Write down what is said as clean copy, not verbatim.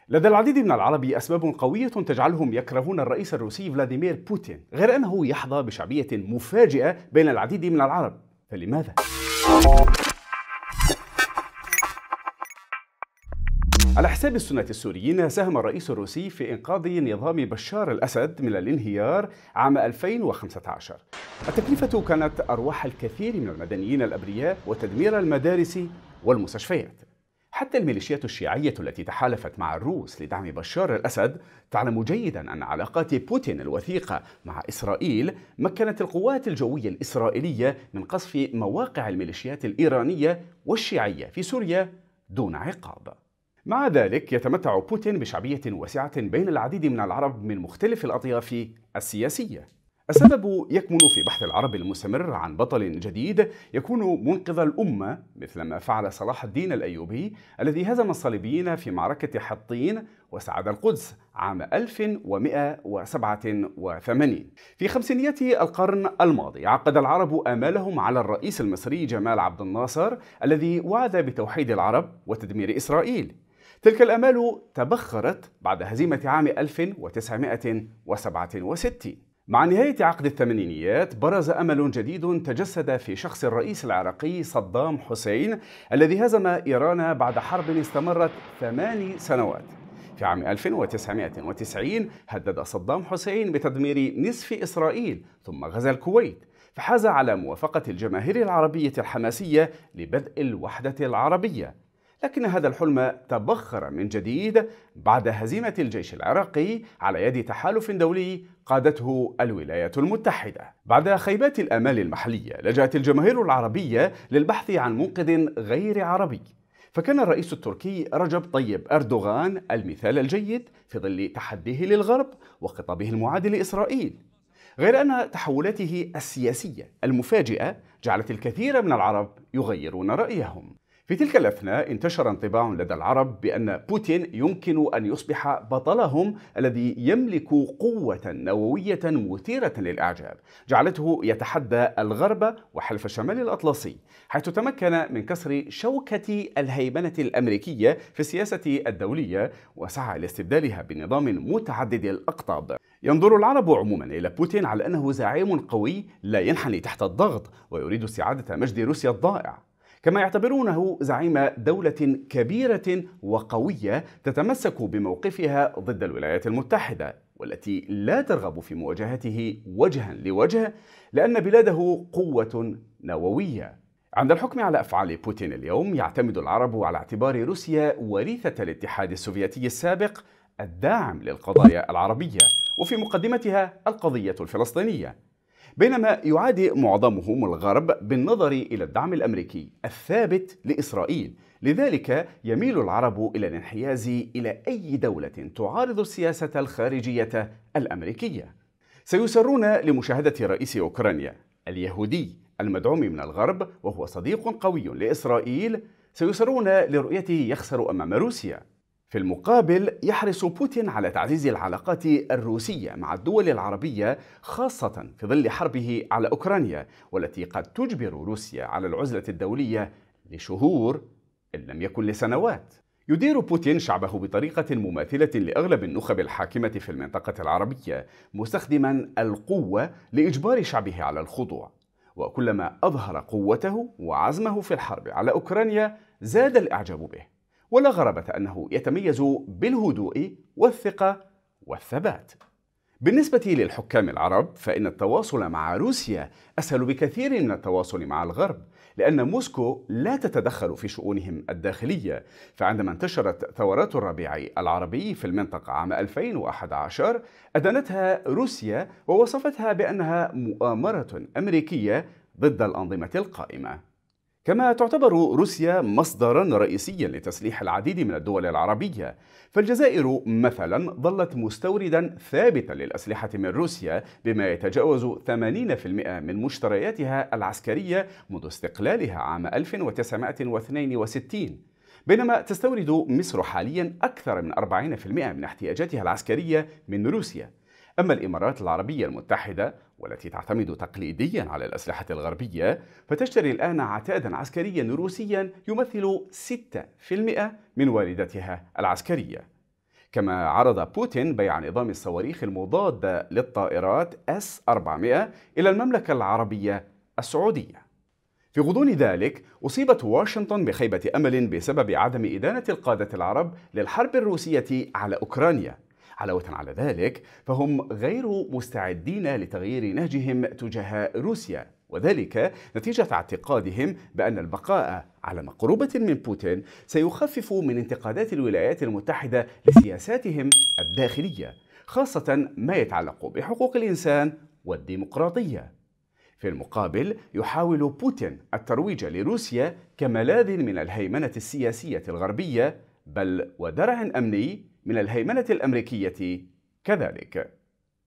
لدى العديد من العرب أسباب قوية تجعلهم يكرهون الرئيس الروسي فلاديمير بوتين، غير أنه يحظى بشعبية مفاجئة بين العديد من العرب. فلماذا؟ على حساب السنة السوريين، ساهم الرئيس الروسي في إنقاذ نظام بشار الأسد من الانهيار عام 2015. التكلفة كانت أرواح الكثير من المدنيين الأبرياء وتدمير المدارس والمستشفيات. حتى الميليشيات الشيعية التي تحالفت مع الروس لدعم بشار الأسد تعلم جيدا أن علاقات بوتين الوثيقة مع إسرائيل مكنت القوات الجوية الإسرائيلية من قصف مواقع الميليشيات الإيرانية والشيعية في سوريا دون عقاب. مع ذلك يتمتع بوتين بشعبية واسعة بين العديد من العرب من مختلف الأطياف السياسية. السبب يكمن في بحث العرب المستمر عن بطل جديد يكون منقذ الأمة، مثلما فعل صلاح الدين الأيوبي الذي هزم الصليبيين في معركة حطين واستعاد القدس عام 1187. في خمسينيات القرن الماضي عقد العرب آمالهم على الرئيس المصري جمال عبد الناصر الذي وعد بتوحيد العرب وتدمير إسرائيل. تلك الآمال تبخرت بعد هزيمة عام 1967. مع نهاية عقد الثمانينيات برز أمل جديد تجسد في شخص الرئيس العراقي صدام حسين الذي هزم إيران بعد حرب استمرت 8 سنوات. في عام 1990 هدد صدام حسين بتدمير نصف إسرائيل ثم غزا الكويت، فحاز على موافقة الجماهير العربية الحماسية لبدء الوحدة العربية. لكن هذا الحلم تبخر من جديد بعد هزيمة الجيش العراقي على يد تحالف دولي قادته الولايات المتحدة. بعد خيبات الآمال المحلية لجأت الجماهير العربية للبحث عن منقذ غير عربي، فكان الرئيس التركي رجب طيب أردوغان المثال الجيد في ظل تحديه للغرب وخطابه المعادي لإسرائيل، غير أن تحولاته السياسية المفاجئة جعلت الكثير من العرب يغيرون رأيهم. في تلك الأثناء انتشر انطباع لدى العرب بأن بوتين يمكن أن يصبح بطلهم الذي يملك قوة نووية مثيرة للإعجاب جعلته يتحدى الغرب وحلف الشمال الأطلسي، حيث تمكن من كسر شوكة الهيمنة الأمريكية في السياسة الدولية وسعى لاستبدالها بنظام متعدد الأقطاب. ينظر العرب عموما إلى بوتين على أنه زعيم قوي لا ينحني تحت الضغط ويريد استعادة مجد روسيا الضائع، كما يعتبرونه زعيم دولة كبيرة وقوية تتمسك بموقفها ضد الولايات المتحدة، والتي لا ترغب في مواجهته وجها لوجه لأن بلاده قوة نووية. عند الحكم على أفعال بوتين اليوم يعتمد العرب على اعتبار روسيا وريثة الاتحاد السوفيتي السابق الداعم للقضايا العربية، وفي مقدمتها القضية الفلسطينية، بينما يعادي معظمهم الغرب بالنظر إلى الدعم الأمريكي الثابت لإسرائيل. لذلك يميل العرب إلى الانحياز إلى أي دولة تعارض السياسة الخارجية الأمريكية. سيسرون لمشاهدة رئيس أوكرانيا اليهودي المدعوم من الغرب وهو صديق قوي لإسرائيل، سيسرون لرؤيته يخسر أمام روسيا. في المقابل يحرص بوتين على تعزيز العلاقات الروسية مع الدول العربية، خاصة في ظل حربه على أوكرانيا، والتي قد تجبر روسيا على العزلة الدولية لشهور إن لم يكن لسنوات. يدير بوتين شعبه بطريقة مماثلة لأغلب النخب الحاكمة في المنطقة العربية، مستخدما القوة لإجبار شعبه على الخضوع، وكلما أظهر قوته وعزمه في الحرب على أوكرانيا زاد الإعجاب به. ولا غرابة أنه يتميز بالهدوء والثقة والثبات. بالنسبة للحكام العرب فإن التواصل مع روسيا أسهل بكثير من التواصل مع الغرب، لأن موسكو لا تتدخل في شؤونهم الداخلية. فعندما انتشرت ثورات الربيع العربي في المنطقة عام 2011 أدانتها روسيا ووصفتها بأنها مؤامرة أمريكية ضد الأنظمة القائمة. كما تعتبر روسيا مصدرا رئيسيا لتسليح العديد من الدول العربية، فالجزائر مثلا ظلت مستوردا ثابتا للأسلحة من روسيا بما يتجاوز 80% من مشترياتها العسكرية منذ استقلالها عام 1962، بينما تستورد مصر حاليا أكثر من 40% من احتياجاتها العسكرية من روسيا. أما الإمارات العربية المتحدة والتي تعتمد تقليديا على الأسلحة الغربية فتشتري الآن عتادا عسكريا روسيا يمثل 6% من وارداتها العسكرية. كما عرض بوتين بيع نظام الصواريخ المضادة للطائرات S-400 إلى المملكة العربية السعودية. في غضون ذلك أصيبت واشنطن بخيبة أمل بسبب عدم إدانة القادة العرب للحرب الروسية على أوكرانيا. علاوة على ذلك فهم غير مستعدين لتغيير نهجهم تجاه روسيا، وذلك نتيجة اعتقادهم بأن البقاء على مقربة من بوتين سيخفف من انتقادات الولايات المتحدة لسياساتهم الداخلية، خاصة ما يتعلق بحقوق الإنسان والديمقراطية. في المقابل يحاول بوتين الترويج لروسيا كملاذ من الهيمنة السياسية الغربية، بل ودرع أمني من الهيمنة الأمريكية كذلك.